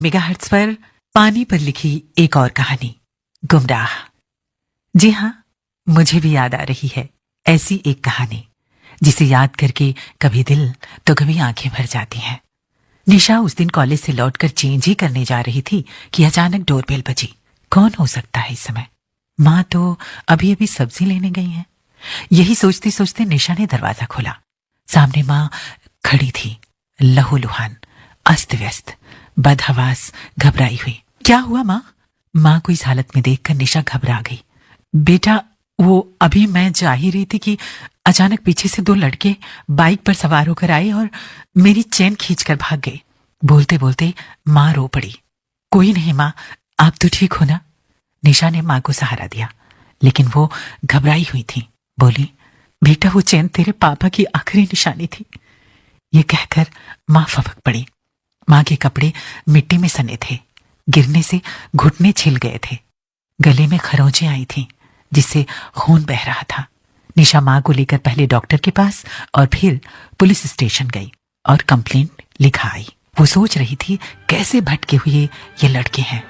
Megahertz पर पानी पर लिखी एक और कहानी, गुमराह। जी हाँ, मुझे भी याद आ रही है ऐसी एक कहानी जिसे याद करके कभी दिल तो कभी आंखें भर जाती हैं। निशा उस दिन कॉलेज से लौटकर चेंज ही करने जा रही थी कि अचानक डोरबेल बजी। कौन हो सकता है इस समय? माँ तो अभी अभी सब्जी लेने गई हैं। यही सोचते सोचते निशा ने दरवाजा खोला। सामने माँ खड़ी थी, लहूलुहान, अस्त व्यस्त, बदहवास, घबराई हुई। क्या हुआ माँ? माँ को इस हालत में देखकर निशा घबरा गई। बेटा, वो अभी मैं जा ही रही थी कि अचानक पीछे से दो लड़के बाइक पर सवार होकर आए और मेरी चेन खींचकर भाग गए। बोलते बोलते माँ रो पड़ी। कोई नहीं माँ, आप तो ठीक हो ना? निशा ने माँ को सहारा दिया, लेकिन वो घबराई हुई थी। बोली, बेटा वो चेन तेरे पापा की आखिरी निशानी थी। ये कहकर माँ फपक पड़ी। माँ के कपड़े मिट्टी में सने थे, गिरने से घुटने छिल गए थे, गले में खरोंचें आई थीं जिससे खून बह रहा था। निशा माँ को लेकर पहले डॉक्टर के पास और फिर पुलिस स्टेशन गई और कंप्लेंट लिखा आई। वो सोच रही थी कैसे भटके हुए ये लड़के हैं,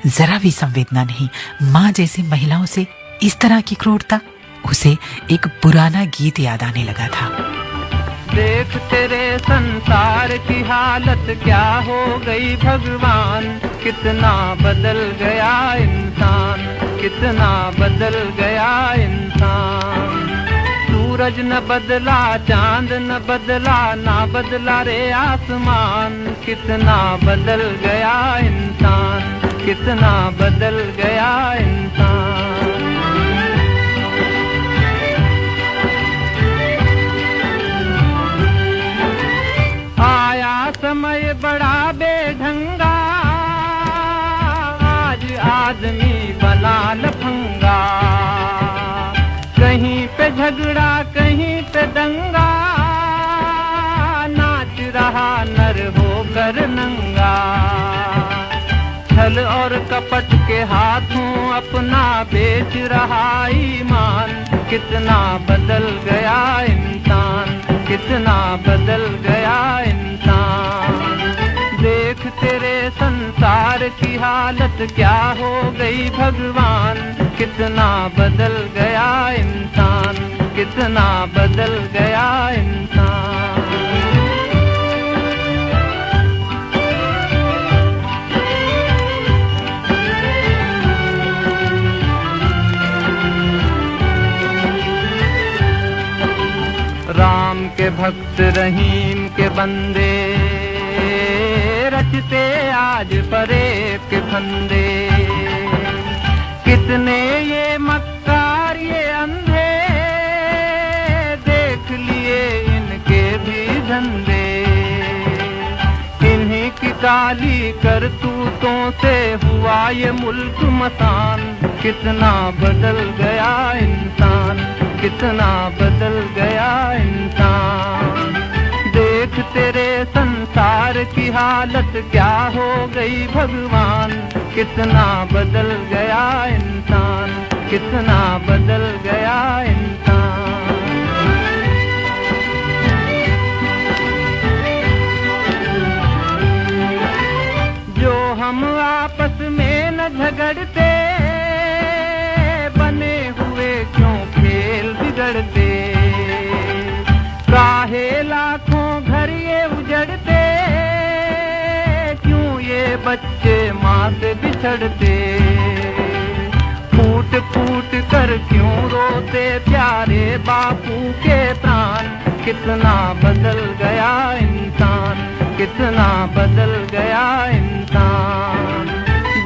जरा भी संवेदना नहीं। माँ जैसी महिलाओं से इस तरह की क्रूरता। उसे एक पुराना गीत याद आने लगा था। देख तेरे संसार की हालत क्या हो गई भगवान, कितना बदल गया इंसान, कितना बदल गया इंसान। सूरज न बदला, चांद न बदला, ना बदला रे आसमान, कितना बदल गया इंसान, कितना बदल गया इंसान। आया समय बड़ा बेढंगा, आज आदमी बना लफंगा। कहीं पे झगड़ा कहीं पे दंगा, नाच रहा नर होकर नंगा। छल और कपट के हाथों अपना बेच रहा ईमान, कितना बदल गया इंसान, कितना बदल गया इंसान। देख तेरे संसार की हालत क्या हो गई भगवान, कितना बदल गया इंसान, कितना बदल गया इंसान। राम के भक्त रहीम के बंदे, रचते आज परेब के फंदे। कितने ये मक्कार ये अंधे, देख लिए इनके भी धंधे। इन्हीं की काली करतूतों से हुआ ये मुल्क मसान, कितना बदल गया इंसान, कितना बदल गया इंसान। देख तेरे संसार की हालत क्या हो गई भगवान, कितना बदल गया इंसान, कितना बदल गया इंसान। जो हम आपस में न झगड़ते, बने हुए क्यों खेल बिगड़ते। काहे लाखों घर ये उजड़ते, क्यों ये बच्चे माँ से बिछड़ते। फूट फूट कर क्यों रोते प्यारे बापू के प्राण, कितना बदल गया इंसान, कितना बदल गया इंसान।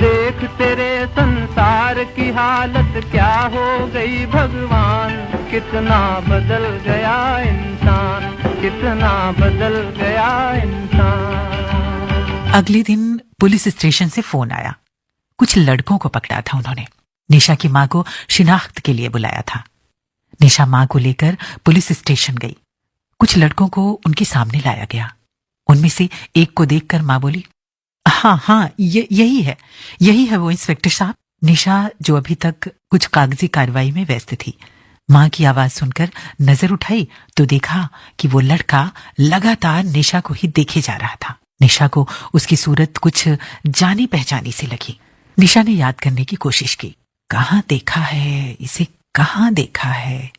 देख तेरे संसार की हालत क्या हो गई भगवान, कितना बदल गया इंसान, कितना बदल गया इंसान। अगले दिन पुलिस स्टेशन से फोन आया। कुछ लड़कों को पकड़ा था उन्होंने। निशा की माँ को शिनाख्त के लिए बुलाया था। निशा माँ को लेकर पुलिस स्टेशन गई। कुछ लड़कों को उनके सामने लाया गया। उनमें से एक को देखकर माँ बोली, हाँ हाँ, यही है वो इंस्पेक्टर साहब। निशा, जो अभी तक कुछ कागजी कार्रवाई में व्यस्त थी, माँ की आवाज सुनकर नजर उठाई तो देखा कि वो लड़का लगातार निशा को ही देखे जा रहा था। निशा को उसकी सूरत कुछ जानी पहचानी सी लगी। निशा ने याद करने की कोशिश की, कहाँ देखा है इसे, कहाँ देखा है।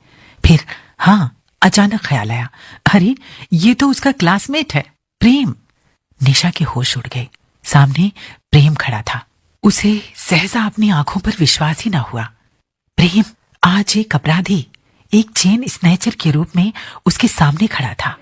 फिर हाँ, अचानक ख्याल आया, अरे ये तो उसका क्लासमेट है, प्रेम। निशा के होश उड़ गए। सामने प्रेम खड़ा था। उसे सहसा अपनी आंखों पर विश्वास ही ना हुआ। प्रेम आज एक अपराधी, एक चेन स्नैचर के रूप में उसके सामने खड़ा था।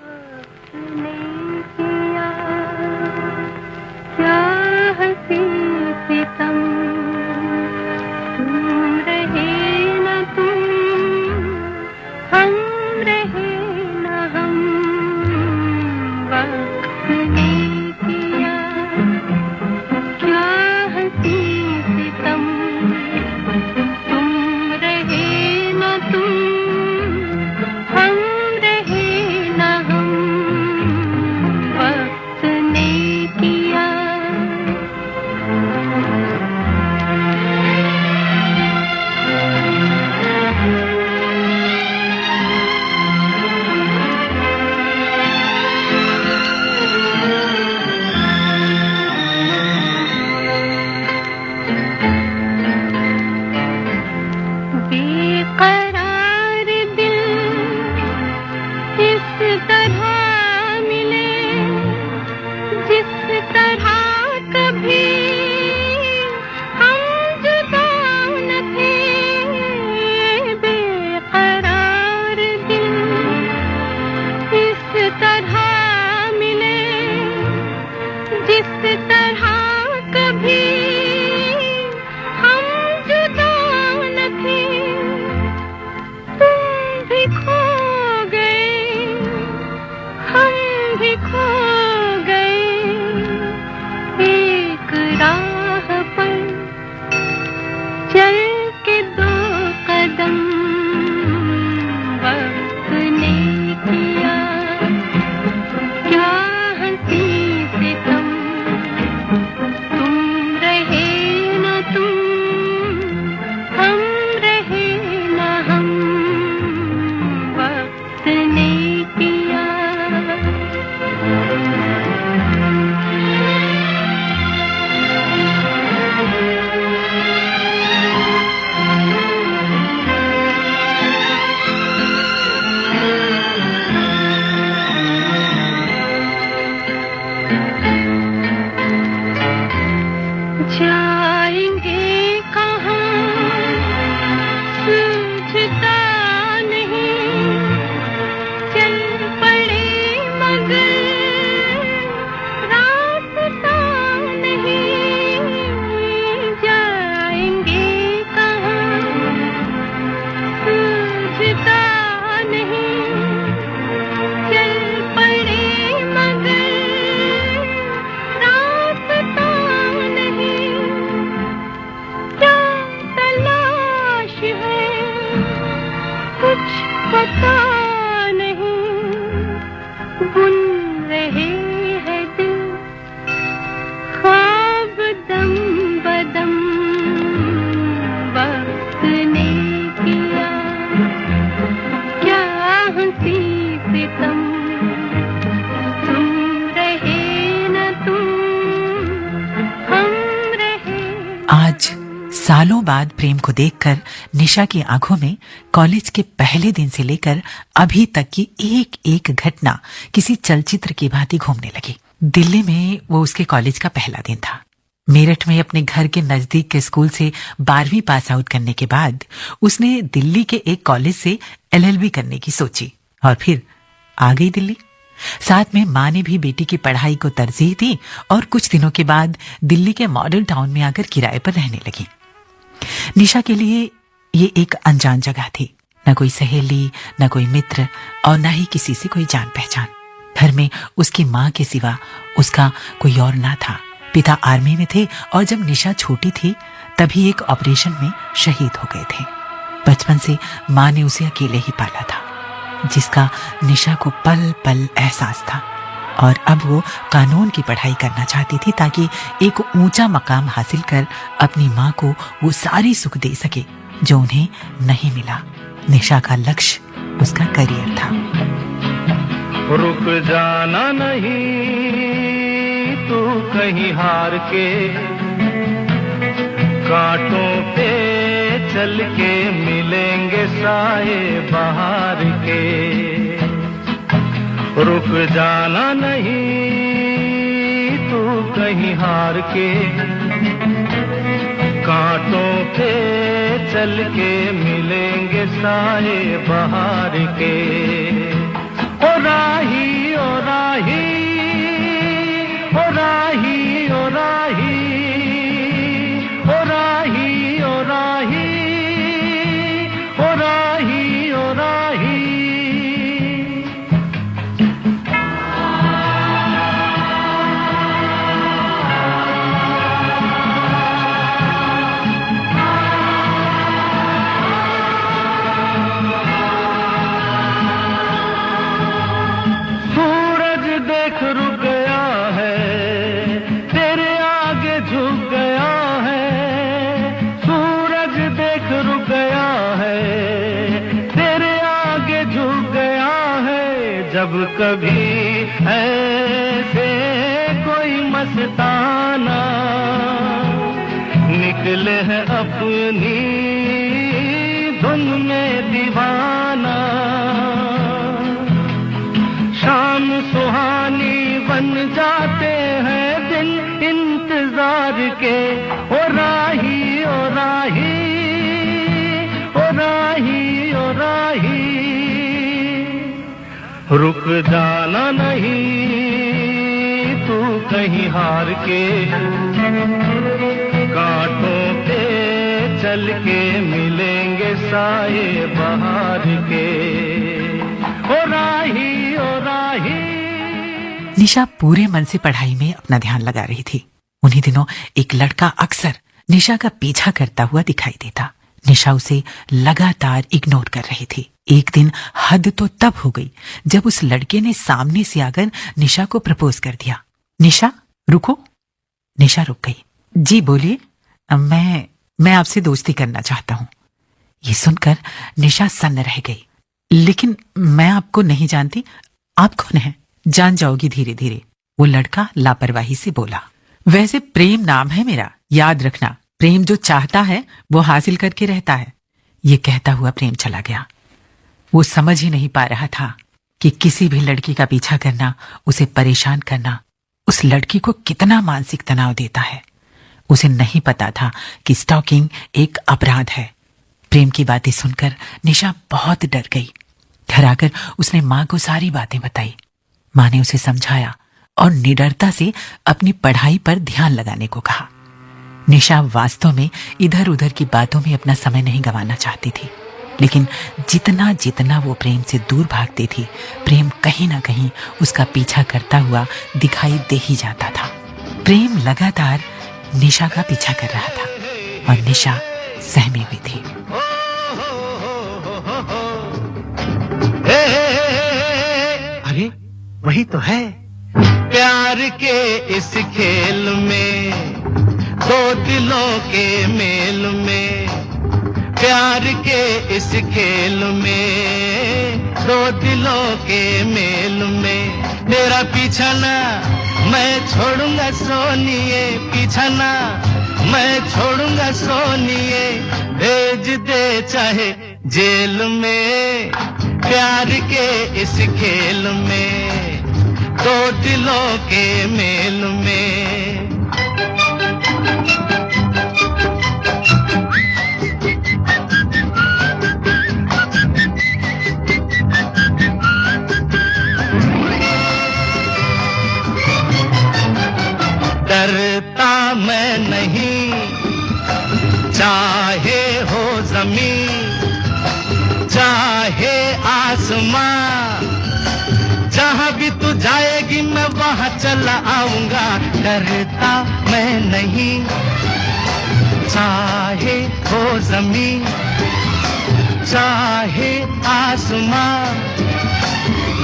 सालों बाद प्रेम को देखकर निशा की आंखों में कॉलेज के पहले दिन से लेकर अभी तक की एक एक घटना किसी चलचित्र की भांति घूमने लगी। दिल्ली में वो उसके कॉलेज का पहला दिन था। मेरठ में अपने घर के नजदीक के स्कूल से 12वीं पास आउट करने के बाद उसने दिल्ली के एक कॉलेज से LLB करने की सोची और फिर आ गई दिल्ली। साथ में माँ ने भी बेटी की पढ़ाई को तरजीह दी और कुछ दिनों के बाद दिल्ली के मॉडल टाउन में आकर किराए पर रहने लगी। निशा के लिए ये एक अनजान जगह थी, न कोई सहेली, न कोई मित्र और न ही किसी से कोई जान पहचान। घर में उसकी माँ के सिवा उसका कोई और ना था। पिता आर्मी में थे और जब निशा छोटी थी तभी एक ऑपरेशन में शहीद हो गए थे। बचपन से माँ ने उसे अकेले ही पाला था, जिसका निशा को पल पल एहसास था। और अब वो कानून की पढ़ाई करना चाहती थी ताकि एक ऊंचा मकाम हासिल कर अपनी माँ को वो सारी सुख दे सके जो उन्हें नहीं मिला। निशा का लक्ष्य उसका करियर था। रुक जाना नहीं तू कहीं हार के, कांटों पे चल के मिलेंगे साए बहार के। रुक जाना नहीं तू कहीं हार के, कांटों पे चल के मिलेंगे साए बहार के। ओ राही ओ राही ओ राही ओ राही ओ राही ओ राही ओ राही ओ राही। सूरज देख रुक गया है, तेरे आगे झुक गया है। सूरज देख रुक गया है, तेरे आगे झुक गया है। जब कभी ऐसे कोई मस्ताना निकले है अपनी धुन में दीवाना, शाम सुहानी बन जाते हैं दिन इंतजार के। ओ राही ओ राही ओ राही ओ राही। रुक जाना नहीं तू कहीं हार के, कांटों पे चल के मिलेंगे साए बहार के। ओ राही ओ राही। निशा पूरे मन से पढ़ाई में अपना ध्यान लगा रही थी। उन्हीं दिनों एक लड़का अक्सर निशा का पीछा करता हुआ दिखाई देता। निशा उसे लगातार इग्नोर कर रही थी। एक दिन हद तो तब हो गई जब उस लड़के ने सामने से आकर निशा को प्रपोज कर दिया। निशा रुको। निशा रुक गई। जी बोलिए। मैं आपसे दोस्ती करना चाहता हूँ। ये सुनकर निशा सन्न रह गई। लेकिन मैं आपको नहीं जानती, आप कौन हैं? जान जाओगी धीरे धीरे, वो लड़का लापरवाही से बोला। वैसे प्रेम नाम है मेरा, याद रखना। प्रेम जो चाहता है वो हासिल करके रहता है। ये कहता हुआ प्रेम चला गया। वो समझ ही नहीं पा रहा था कि किसी भी लड़की का पीछा करना, उसे परेशान करना उस लड़की को कितना मानसिक तनाव देता है। उसे नहीं पता था कि स्टॉकिंग एक अपराध है। प्रेम की बातें सुनकर निशा बहुत डर गई। घर आकर उसने माँ को सारी बातें बताई। माँ ने उसे समझाया और निडरता से अपनी पढ़ाई पर ध्यान लगाने को कहा। निशा वास्तव में इधर उधर की बातों में अपना समय नहीं गंवाना चाहती थी, लेकिन जितना जितना वो प्रेम से दूर भागती थी, प्रेम कहीं ना कहीं उसका पीछा करता हुआ दिखाई दे ही जाता था। प्रेम लगातार निशा का पीछा कर रहा था और निशा सहमी हुई थी। अरे वही तो है। प्यार के इस खेल में, दो दिलों के मेल में, प्यार के इस खेल में, दो दिलों के मेल में, तेरा पीछा ना मैं छोड़ूंगा सोनिए, पीछा ना मैं छोड़ूंगा सोनिए, भेज दे चाहे जेल में। प्यार के इस खेल में, दो दिलों के मेल में। डरता मैं नहीं, चाहे हो जमीन चाहे आसमां, जहां भी तू जाएगी मैं वहां चला आऊंगा। डरता मैं नहीं, चाहे हो जमीन चाहे आसमां,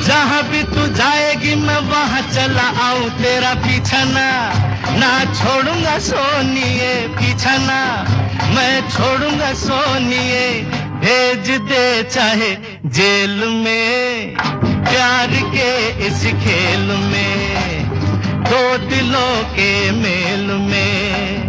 जहां भी तू जाएगी मैं वहां चला आऊं। तेरा पीछा ना छोड़ूंगा सोनिए, पीछा ना मैं छोड़ूंगा सोनिए, भेज दे चाहे जेल में। प्यार के इस खेल में, दो दिलों के मेल में।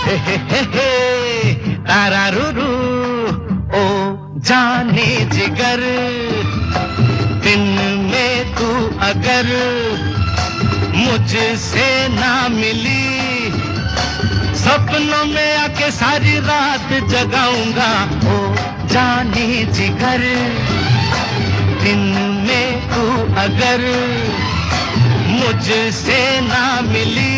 हे हे हे तारारूरू ओ जाने जिगर, दिन में तू अगर मुझसे ना मिली, सपनों में आके सारी रात जगाऊंगा ओ जाने जिगर, दिन में तू अगर मुझसे ना मिली,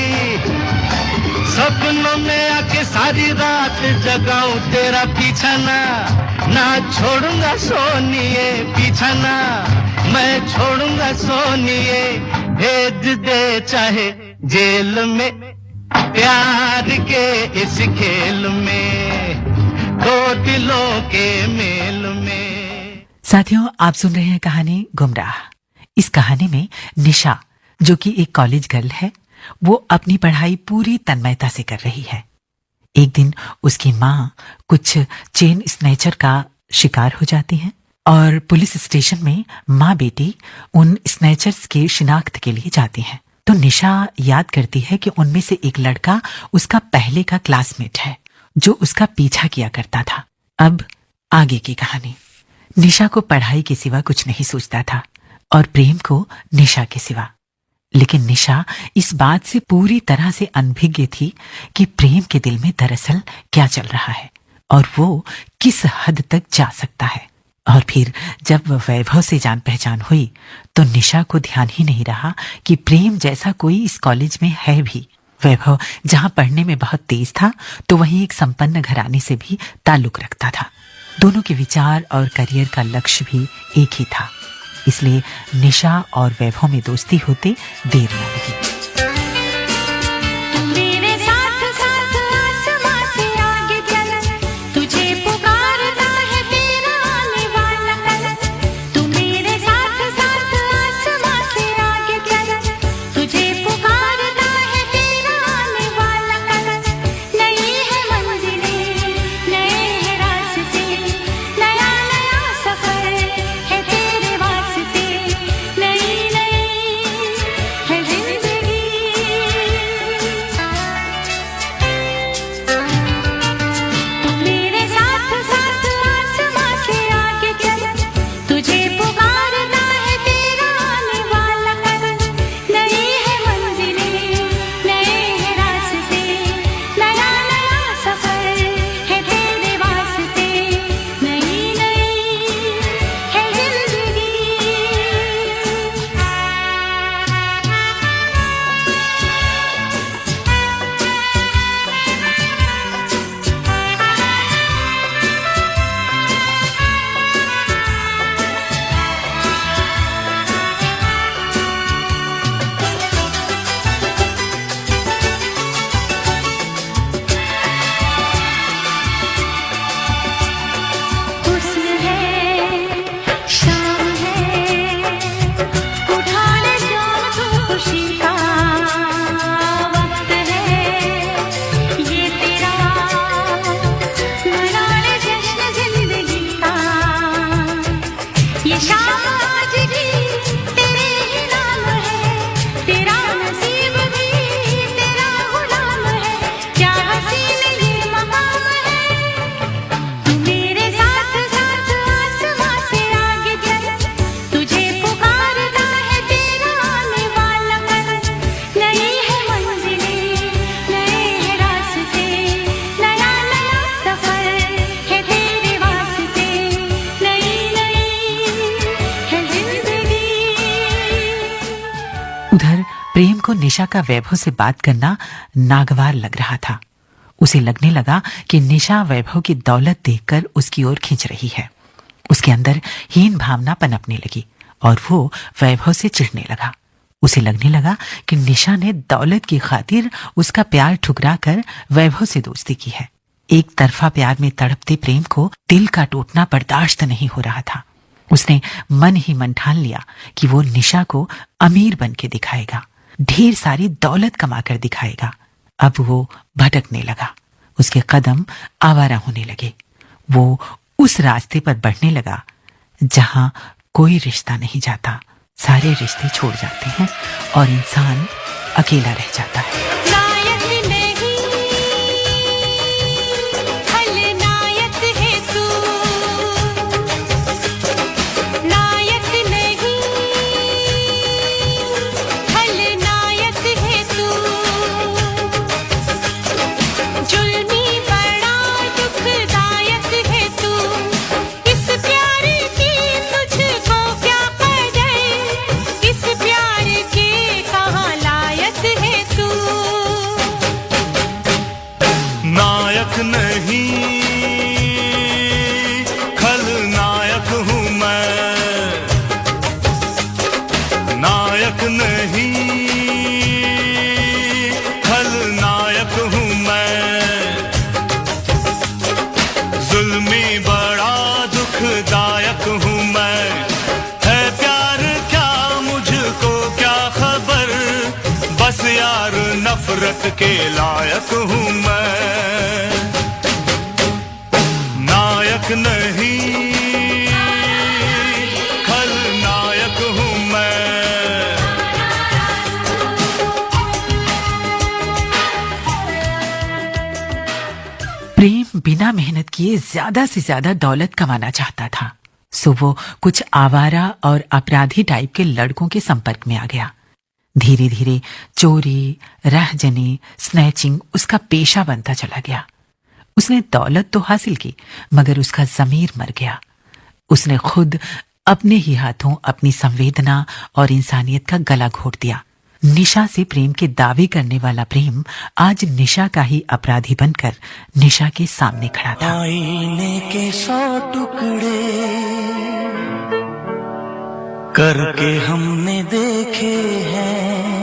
सपनों में आके सारी रात जगाऊं तेरा पीछा ना छोड़ूंगा सोनिए, पीछा ना मैं छोड़ूंगा सोनिए, भेज दे चाहे जेल में, प्यार के इस खेल में, दो दिलों के मेल में। साथियों, आप सुन रहे हैं कहानी गुमराह। इस कहानी में निशा, जो कि एक कॉलेज गर्ल है, वो अपनी पढ़ाई पूरी तन्मयता से कर रही है। एक दिन उसकी माँ कुछ चेन स्नैचर का शिकार हो जाती है और पुलिस स्टेशन में माँ बेटी उन स्नैचर्स के शिनाख्त के लिए जाती हैं। तो निशा याद करती है कि उनमें से एक लड़का उसका पहले का क्लासमेट है जो उसका पीछा किया करता था। अब आगे की कहानी। निशा को पढ़ाई के सिवा कुछ नहीं सूझता था और प्रेम को निशा के सिवा। लेकिन निशा इस बात से पूरी तरह से अनभिज्ञ थी कि प्रेम के दिल में दरअसल क्या चल रहा है और वो किस हद तक जा सकता है। और फिर जब वैभव से जान पहचान हुई तो निशा को ध्यान ही नहीं रहा कि प्रेम जैसा कोई इस कॉलेज में है भी। वैभव जहां पढ़ने में बहुत तेज था तो वहीं एक संपन्न घराने से भी ताल्लुक रखता था। दोनों के विचार और करियर का लक्ष्य भी एक ही था। इसलिए निशा और वैभव में दोस्ती होते देर न लगी। उधर प्रेम को निशा का वैभव से बात करना नागवार लग रहा था। उसे लगने लगा कि निशा वैभव की दौलत देखकर उसकी ओर खींच रही है। उसके अंदर हीन भावना पनपने लगी और वो वैभव से चिढ़ने लगा। उसे लगने लगा कि निशा ने दौलत की खातिर उसका प्यार ठुकरा कर वैभव से दोस्ती की है। एक तरफा प्यार में तड़पते प्रेम को दिल का टूटना बर्दाश्त नहीं हो रहा था। उसने मन ही मन ठान लिया कि वो निशा को अमीर बन के दिखाएगा, ढेर सारी दौलत कमाकर दिखाएगा। अब वो भटकने लगा, उसके कदम आवारा होने लगे। वो उस रास्ते पर बढ़ने लगा जहां कोई रिश्ता नहीं जाता, सारे रिश्ते छोड़ जाते हैं और इंसान अकेला रह जाता है। नफरत के लायक हूँ मैं, नायक नहीं खलनायक हूँ मैं। प्रेम बिना मेहनत किए ज्यादा से ज्यादा दौलत कमाना चाहता था, सो वो कुछ आवारा और अपराधी टाइप के लड़कों के संपर्क में आ गया। धीरे धीरे चोरी, राहजनी, स्नैचिंग उसका पेशा बनता चला गया। उसने दौलत तो हासिल की, मगर उसका ज़मीर मर गया। उसने खुद अपने ही हाथों अपनी संवेदना और इंसानियत का गला घोट दिया। निशा से प्रेम के दावे करने वाला प्रेम आज निशा का ही अपराधी बनकर निशा के सामने खड़ा था। आईने के 100 टुकड़े करके हमने देखे हैं,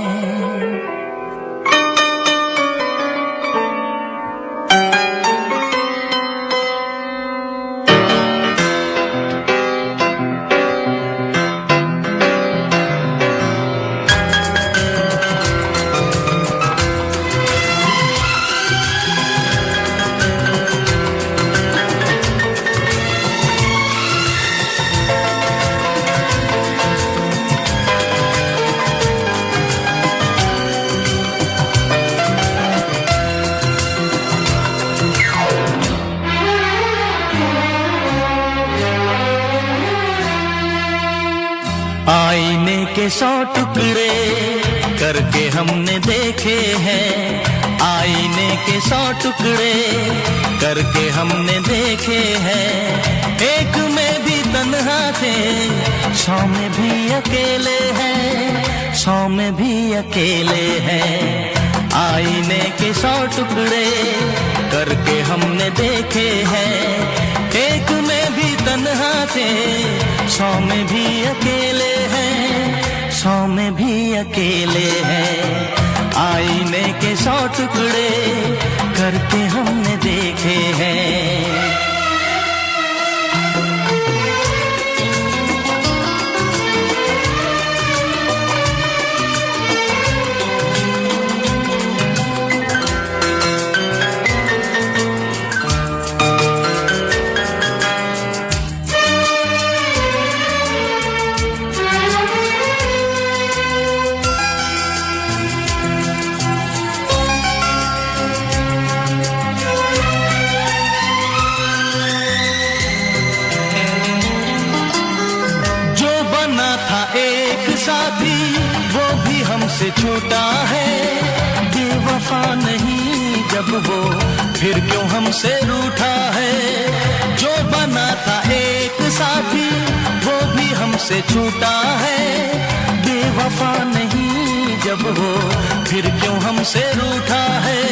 आईने के 100 टुकड़े करके हमने देखे हैं, आईने के 100 टुकड़े करके हमने देखे हैं। एक में भी तन्हा थे, 100 में भी अकेले हैं, 100 में भी अकेले हैं। आईने के 100 टुकड़े करके हमने देखे हैं, एक में भी तन्हा थे, 100 में भी अकेले हैं, 100 में भी अकेले हैं। आईने के 100 टुकड़े करके हमने देखे हैं। हमसे छोटा है, बेवफा नहीं जब वो, फिर क्यों हमसे रूठा है। जो बना था एक साथी वो भी हमसे छोटा है, बेवफा नहीं जब वो, फिर क्यों हमसे रूठा है,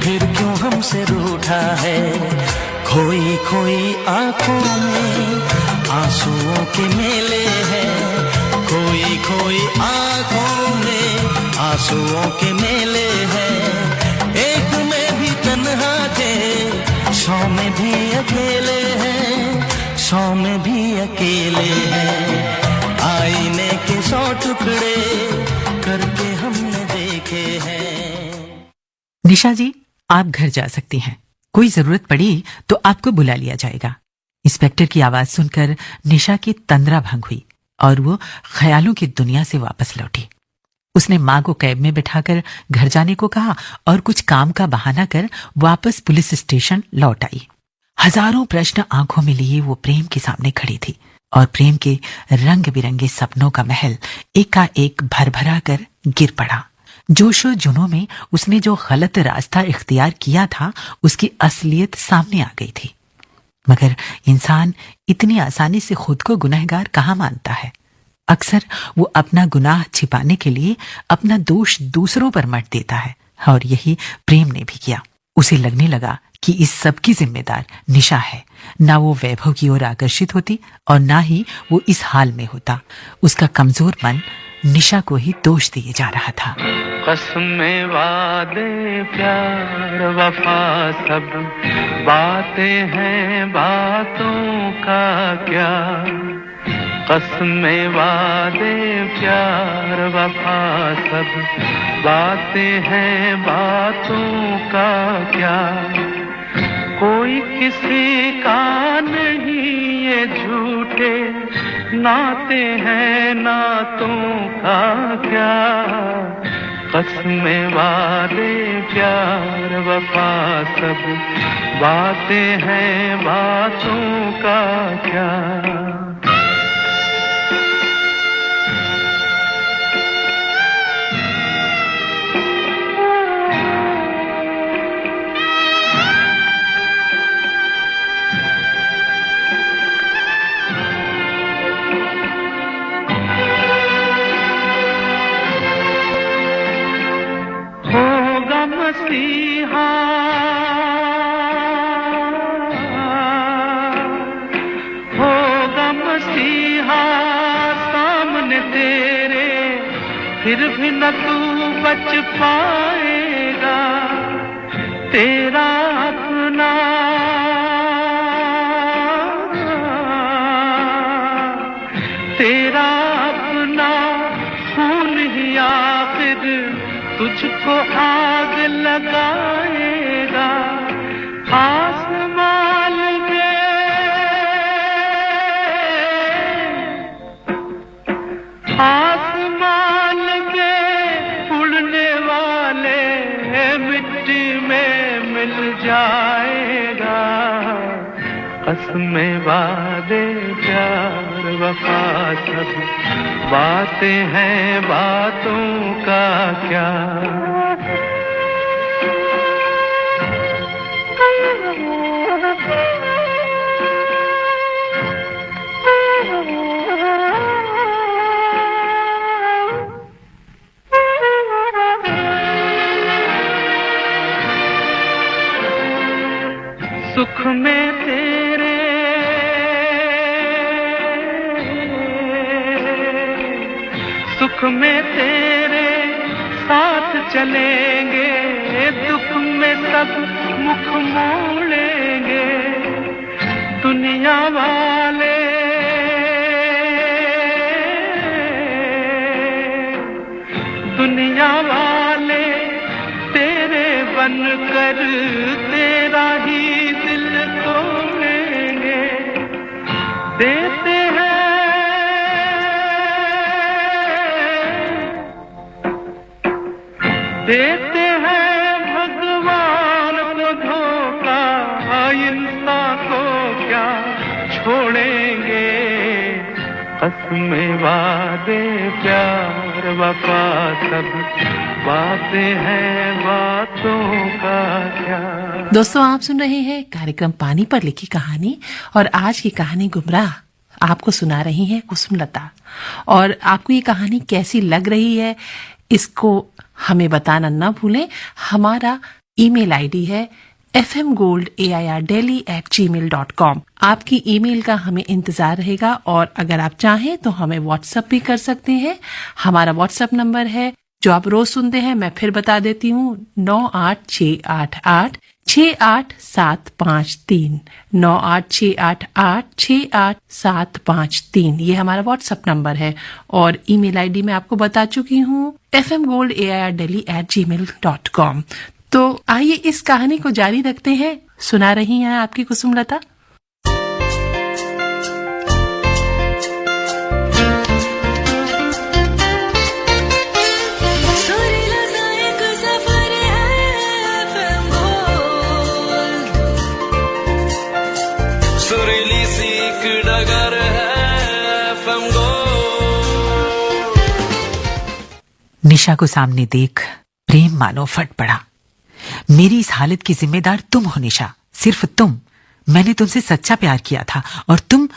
फिर क्यों हमसे रूठा है। खोई खोई आंखों में आंसुओं के मेले हैं, खोई खोई आंखों में आंसुओं के मेले हैं। एक में भी तन्हा थे, 100 में भी अकेले हैं, 100 में भी अकेले हैं। आईने के 100 टुकड़े करके हम निशा जी, आप घर जा सकती हैं। कोई जरूरत पड़ी तो आपको बुला लिया जाएगा। इंस्पेक्टर की आवाज सुनकर निशा की तंद्रा भंग हुई और वो ख्यालों की दुनिया से वापस लौटी। उसने माँ को कैब में बिठाकर घर जाने को कहा और कुछ काम का बहाना कर वापस पुलिस स्टेशन लौट आई। हजारों प्रश्न आंखों में लिए वो प्रेम के सामने खड़ी थी और प्रेम के रंग बिरंगे सपनों का महल एकाएक भरभरा कर गिर पड़ा। जोशो जुनून में उसने जो गलत रास्ता इख्तियार किया था उसकी असलियत सामने आ गई थी। मगर इंसान इतनी आसानी से खुद को गुनहगार कहाँ मानता है। अक्सर वो अपना गुनाह छिपाने के लिए अपना दोष दूसरों पर मढ़ देता है और यही प्रेम ने भी किया। उसे लगने लगा कि इस सब की जिम्मेदार निशा है। ना वो वैभव की ओर आकर्षित होती और ना ही वो इस हाल में होता। उसका कमजोर मन निशा को ही दोष दिए जा रहा था। कसमें वादे प्यार वफा सब बातें हैं, बातों का क्या। कसमें वादे प्यार वफा सब बातें हैं, बातों का क्या। कोई किसी का नहीं ये झूठे नाते हैं, नातों का क्या। कसमें वादे प्यार वफा सब बातें हैं, बातों का क्या। मसीहा होगा मसीहा सामने तेरे, फिर भी न तू बच पाएगा। तेरा अपना तेरा अपना खून ही आखिर तुझको आग लगाएगा। आसमान में उड़ने वाले मिट्टी में मिल जाएगा। कसमें वादे प्यार वफा सब बातें हैं, बातों का क्या। सुख में तेरे सुख में तेरे साथ चलेंगे, दुख में सब मुख मोड़ेंगे। दुनिया वाले तेरे बनकर तेरा ही दिल तोड़ेंगे। देते हैं भगवान को धोखा, इंसान को क्या छोड़ेंगे। कसमें वादे प्यार वफा सब बातें हैं, बातों का क्या। दोस्तों, आप सुन रहे हैं कार्यक्रम पानी पर लिखी कहानी और आज की कहानी गुमराह आपको सुना रही है कुसुमलता। और आपको ये कहानी कैसी लग रही है इसको हमें बताना ना भूलें। हमारा ईमेल आईडी है fmgoldAIRdelhi@gmail.com। आपकी ईमेल का हमें इंतजार रहेगा और अगर आप चाहें तो हमें व्हाट्सएप भी कर सकते हैं। हमारा व्हाट्सएप नंबर है जो आप रोज सुनते हैं, मैं फिर बता देती हूँ, 9868868753 9868868753। ये हमारा व्हाट्सएप नंबर है। और ईमेल आईडी मैं आपको बता चुकी हूँ fmgoldAIRdelhi@gmail.com। तो आइए इस कहानी को जारी रखते हैं। सुना रही हैं आपकी कुसुमलता। सुरीली सी एक डगर है FM गोल्ड। निशा को सामने देख प्रेम मानो फट पड़ा। मेरी इस हालत की जिम्मेदार तुम हो निशा, सिर्फ तुम। मैंने तुमसे सच्चा प्यार किया था और तुम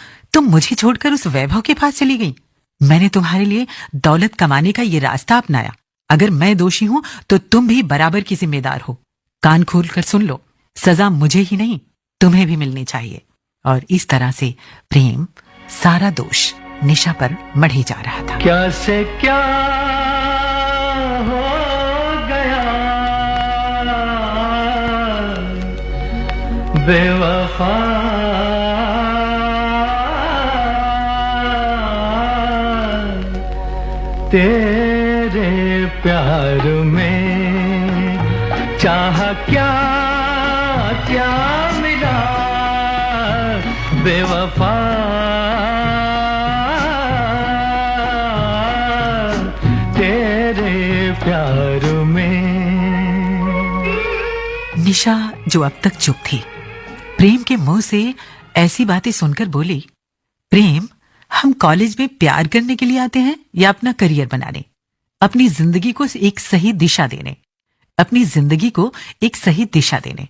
मुझे छोड़कर उस वैभव के पास चली गई। मैंने तुम्हारे लिए दौलत कमाने का ये रास्ता अपनाया। अगर मैं दोषी हूं तो तुम भी बराबर की जिम्मेदार हो। कान खोलकर सुन लो, सजा मुझे ही नहीं तुम्हें भी मिलनी चाहिए। और इस तरह से प्रेम सारा दोष निशा पर मढ़ी जा रहा था। क्या से क्या हो गया बेवफा, तेरे प्यार में चाह क्या क्या मिला बेवफा, तेरे प्यार में। निशा जो अब तक चुप थी, प्रेम के मुंह से ऐसी बातें सुनकर बोली, प्रेम, हम कॉलेज में प्यार करने के लिए आते हैं या अपना करियर बनाने, अपनी जिंदगी को एक सही दिशा देने, अपनी जिंदगी को एक सही दिशा देने।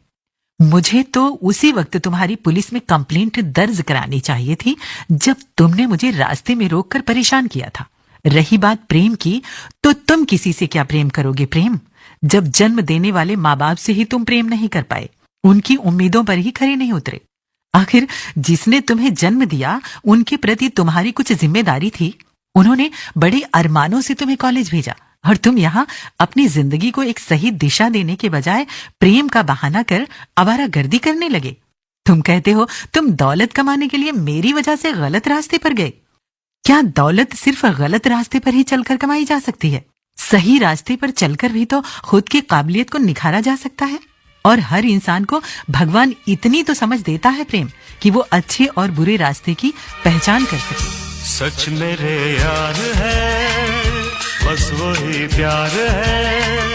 मुझे तो उसी वक्त तुम्हारी पुलिस में कंप्लेंट दर्ज करानी चाहिए थी जब तुमने मुझे रास्ते में रोककर परेशान किया था। रही बात प्रेम की, तो तुम किसी से क्या प्रेम करोगे प्रेम, जब जन्म देने वाले माँ बाप से ही तुम प्रेम नहीं कर पाए, उनकी उम्मीदों पर ही खरे नहीं उतरे। आखिर जिसने तुम्हें जन्म दिया उनके प्रति तुम्हारी कुछ जिम्मेदारी थी। उन्होंने बड़े अरमानों से तुम्हें कॉलेज भेजा और तुम यहाँ अपनी जिंदगी को एक सही दिशा देने के बजाय प्रेम का बहाना कर आवारागर्दी करने लगे। तुम कहते हो तुम दौलत कमाने के लिए मेरी वजह से गलत रास्ते पर गए। क्या दौलत सिर्फ गलत रास्ते पर ही चलकर कमाई जा सकती है? सही रास्ते पर चलकर भी तो खुद की काबिलियत को निखारा जा सकता है। और हर इंसान को भगवान इतनी तो समझ देता है प्रेम कि वो अच्छे और बुरे रास्ते की पहचान कर सके। सच मेरे यार है, बस वही प्यार है,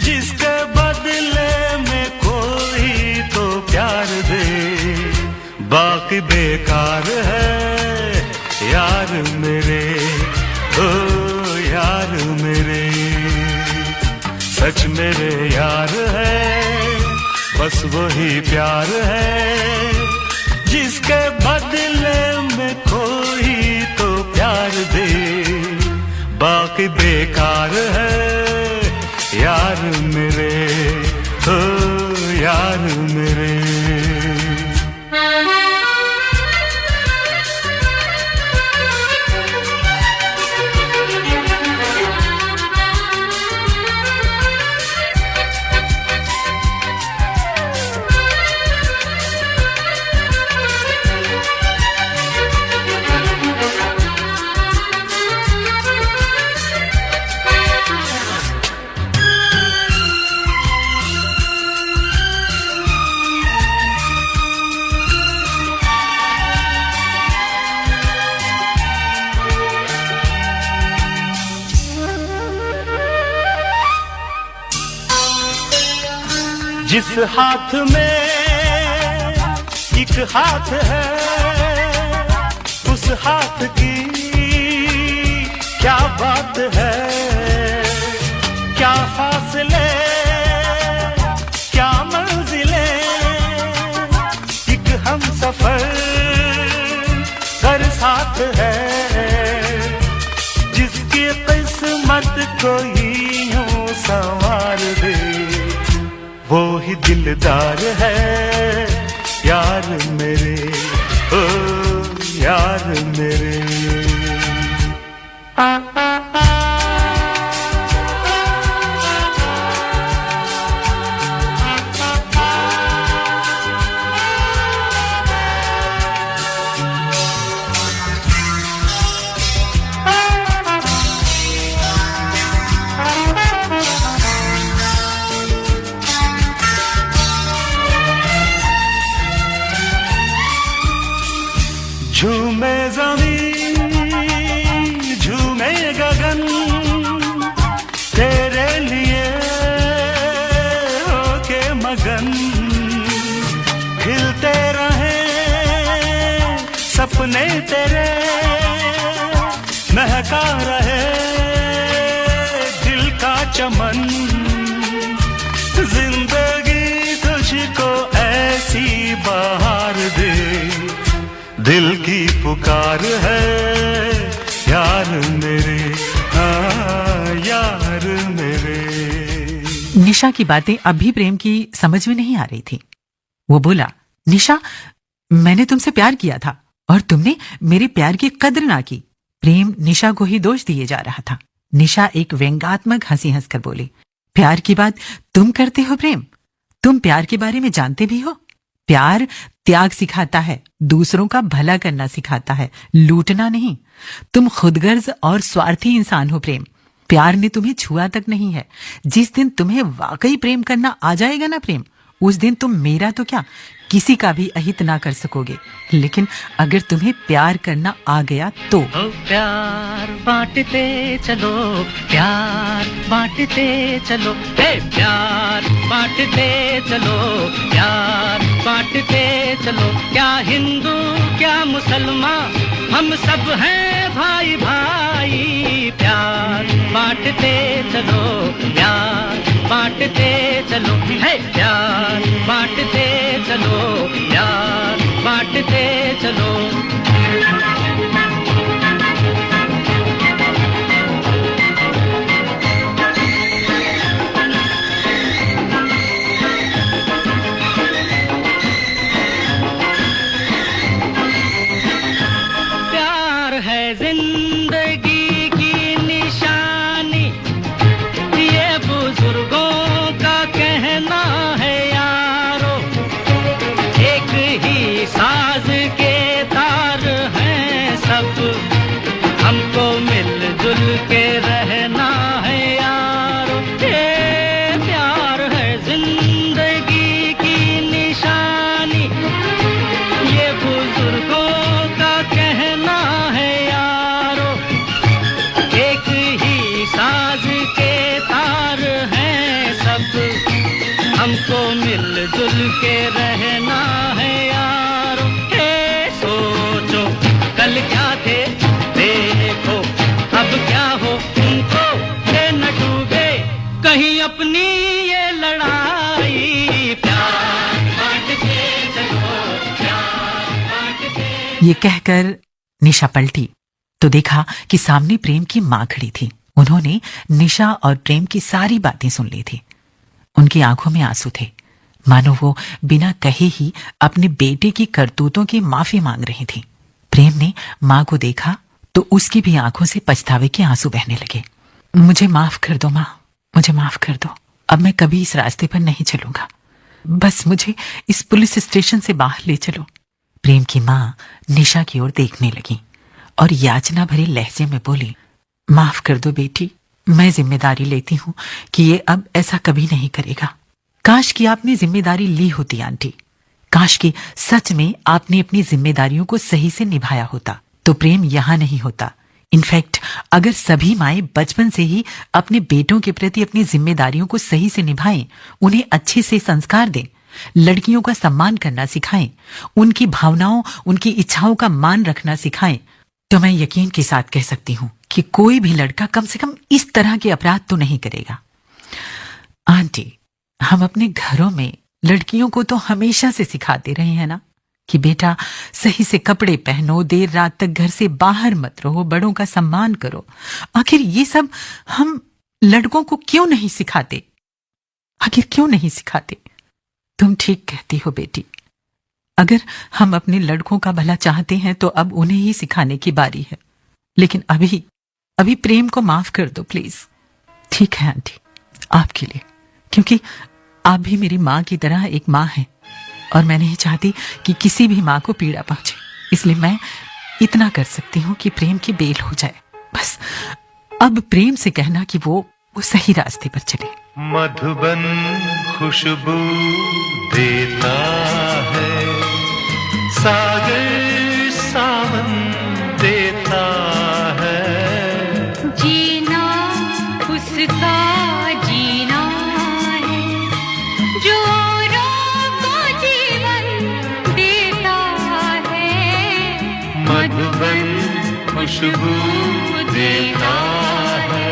जिसके बदले में कोई तो प्यार दे, बाकी बेकार है यार मेरे, ओ यार मेरे। सच मेरे यार है, बस वही प्यार है, जिसके बदले में कोई तो प्यार दे, बाकी बेकार है यार मेरे, ओ यार मेरे। जिस हाथ में एक हाथ है, उस हाथ की क्या बात है, क्या फासले क्या मंजिलें, एक हम सफर कर साथ है, जिसकी किस्मत कोई यूं संवार दे, वो ही दिलदार है यार मेरे, ओ यार मेरे। खिलते रहे सपने तेरे, महका रहे दिल का चमन, जिंदगी तुझको ऐसी बहार दे, दिल की पुकार है यार मेरे, हाँ यार मेरे। निशा की बातें अभी प्रेम की समझ में नहीं आ रही थी। वो बोला, निशा मैंने तुमसे प्यार किया था और तुमने मेरे प्यार की कद्र ना की। प्रेम निशा को ही दोष दिए जा रहा था। निशा एक व्यंग्यात्मक हंसी हंसकर बोली, प्यार की बात तुम करते हो प्रेम? तुम प्यार के बारे में जानते भी हो? प्यार त्याग सिखाता है, दूसरों का भला करना सिखाता है, लूटना नहीं। तुम खुदगर्ज और स्वार्थी इंसान हो प्रेम। प्यार ने तुम्हें छुआ तक नहीं है। जिस दिन तुम्हें वाकई प्रेम करना आ जाएगा ना प्रेम, उस दिन तुम मेरा तो क्या किसी का भी अहित ना कर सकोगे। लेकिन अगर तुम्हें प्यार करना आ गया तो प्यार बांटते चलो, प्यार बांटते चलो, प्यार बांटते चलो, प्यार बांटते चलो। क्या हिंदू क्या मुसलमान, हम सब हैं भाई भाई। प्यार बांटते चलो, प्यार बांटते चलो, है प्यार बांटते चलो, प्यार बांटते चलो। प्यार है जिंदगी की निशानी, ये बुजुर्गों का कहना है यारो। एक ही साज के तार हैं सब, हमको मिलजुल के रहना है यारो। ये प्यार है जिंदगी की निशानी, ये बुजुर्गों का कहना है यारो। एक ही साज के तार हैं सब, हमको मिलजुल के रहना है यारो। सोचो कल क्या थे, देखो अब क्या हो तुमको, न डूबे कहीं अपनी ये लड़ाई। प्यार बांट के चलो, प्यार बांट के। ये कहकर निशा पलटी तो देखा कि सामने प्रेम की मां खड़ी थी। उन्होंने निशा और प्रेम की सारी बातें सुन ली थी। उनकी आंखों में आंसू थे, मानो वो बिना कहे ही अपने बेटे की करतूतों की माफी मांग रही थी। प्रेम ने मां को देखा तो उसकी भी आंखों से पछतावे के आंसू बहने लगे। मुझे माफ कर दो मां, मुझे माफ कर दो। अब मैं कभी इस रास्ते पर नहीं चलूंगा। बस मुझे इस पुलिस स्टेशन से बाहर ले चलो। प्रेम की मां निशा की ओर देखने लगी और याचना भरे लहजे में बोली, माफ कर दो बेटी, मैं जिम्मेदारी लेती हूं कि ये अब ऐसा कभी नहीं करेगा। काश कि आपने जिम्मेदारी ली होती आंटी, काश कि सच में आपने अपनी जिम्मेदारियों को सही से निभाया होता तो प्रेम यहां नहीं होता। इनफैक्ट अगर सभी माएं बचपन से ही अपने बेटों के प्रति अपनी जिम्मेदारियों को सही से निभाएं, उन्हें अच्छे से संस्कार दें, लड़कियों का सम्मान करना सिखाएं, उनकी भावनाओं उनकी इच्छाओं का मान रखना सिखाएं, तो मैं यकीन के साथ कह सकती हूं कि कोई भी लड़का कम से कम इस तरह के अपराध तो नहीं करेगा। आंटी, हम अपने घरों में लड़कियों को तो हमेशा से सिखाते रहे हैं ना कि बेटा सही से कपड़े पहनो, देर रात तक घर से बाहर मत रहो, बड़ों का सम्मान करो। आखिर ये सब हम लड़कों को क्यों नहीं सिखाते? आखिर क्यों नहीं सिखाते? तुम ठीक कहती हो बेटी। अगर हम अपने लड़कों का भला चाहते हैं तो अब उन्हें ही सिखाने की बारी है। लेकिन अभी प्रेम को माफ कर दो प्लीज। ठीक है आंटी, आपके लिए, क्योंकि आप भी मेरी माँ की तरह एक माँ हैं और मैं नहीं चाहती कि किसी भी माँ को पीड़ा पहुंचे। इसलिए मैं इतना कर सकती हूँ कि प्रेम की बेल हो जाए। बस अब प्रेम से कहना कि वो सही रास्ते पर चले। मधुबन खुशबू देता है, सागर सावन देता है, जीना उसका जीना है जो औरों को जीवन खुशबू देता है।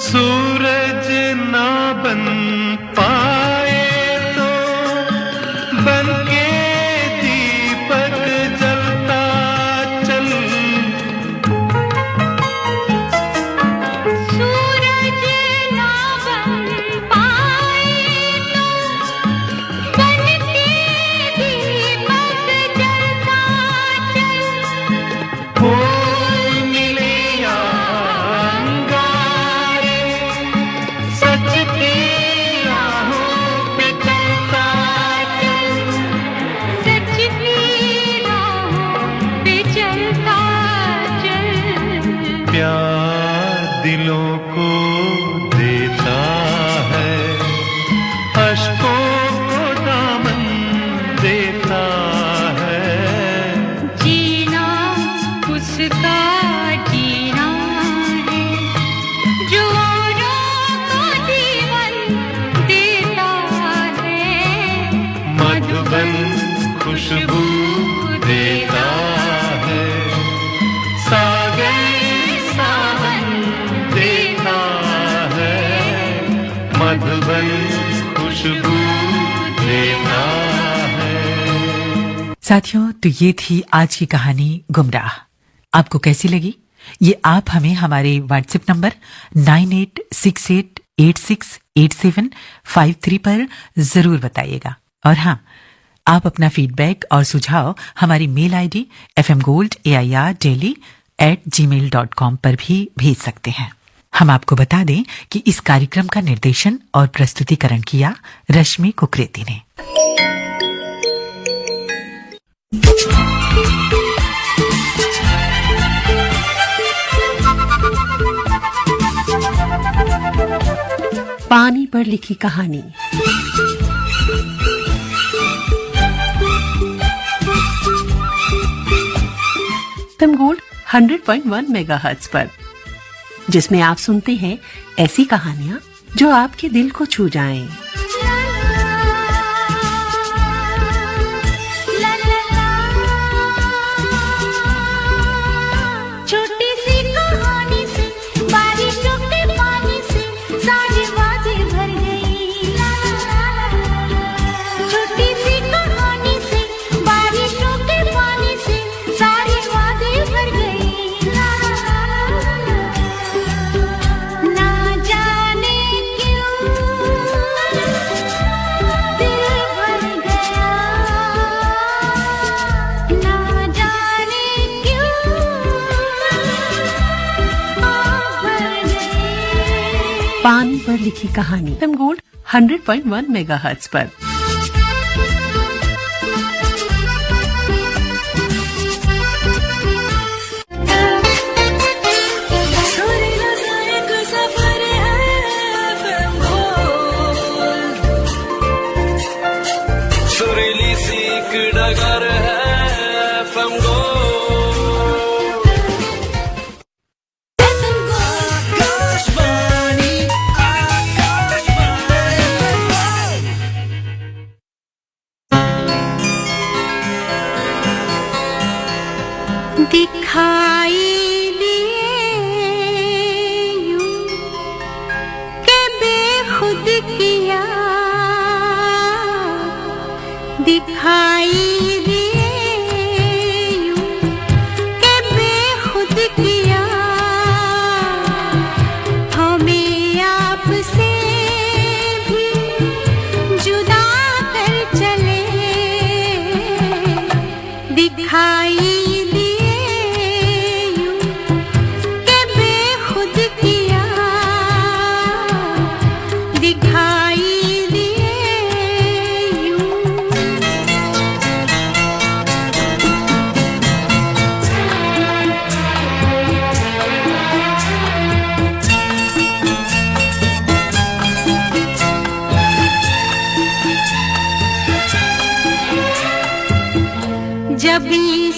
सूरज ना बन पाए तो बन के दीपक जलता चल। सूरज ना बन पाए तो बन के दीपक जलता चल। फूल मिले या अंगारे, सच की राहों पे चलता चल। सच की राहों पे चलता चल। प्यार दिलों को देता है, अश्कों को दामन देता है। जीना उसका जीना है जो औरों को जीवन देता है। मधुबन खुशबू देता है, सागर सावन देता है। मधुबन खुशबू देता है। साथियों, तो ये थी आज की कहानी गुमराह। आपको कैसी लगी? ये आप हमें हमारे व्हाट्सएप नंबर 9868868753 पर जरूर बताइएगा। और हाँ, आप अपना फीडबैक और सुझाव हमारी मेल आईडी fmgoldAIRdaily@gmail.com पर भी भेज सकते हैं। हम आपको बता दें कि इस कार्यक्रम का निर्देशन और प्रस्तुतिकरण किया रश्मि कुकरेती ने। पानी पर लिखी कहानी। FM गोल्ड 100.1 मेगाहर्ट्ज पर, जिसमें आप सुनते हैं ऐसी कहानियां जो आपके दिल को छू जाएं। छोटी सी कहानी से बारिशों के पानी से सारे वादे भर गई। छोटी सी कहानी से बारिशों के पानी से सारे वादे भर गई। ना जाने क्यों दिल भर गया। ना जाने क्यों पानी पर लिखी कहानी FM गोल्ड 100.1 मेगाहर्ट्ज पर। सुरीली सी एक डगर है FM गोल्ड। आकाशवाणी दिखाई दिए यूं के बेखुद किया। दिखाई दिए यूं के बेखुद किया। हमें आपसे भी जुदा कर चले। दिखाई रबी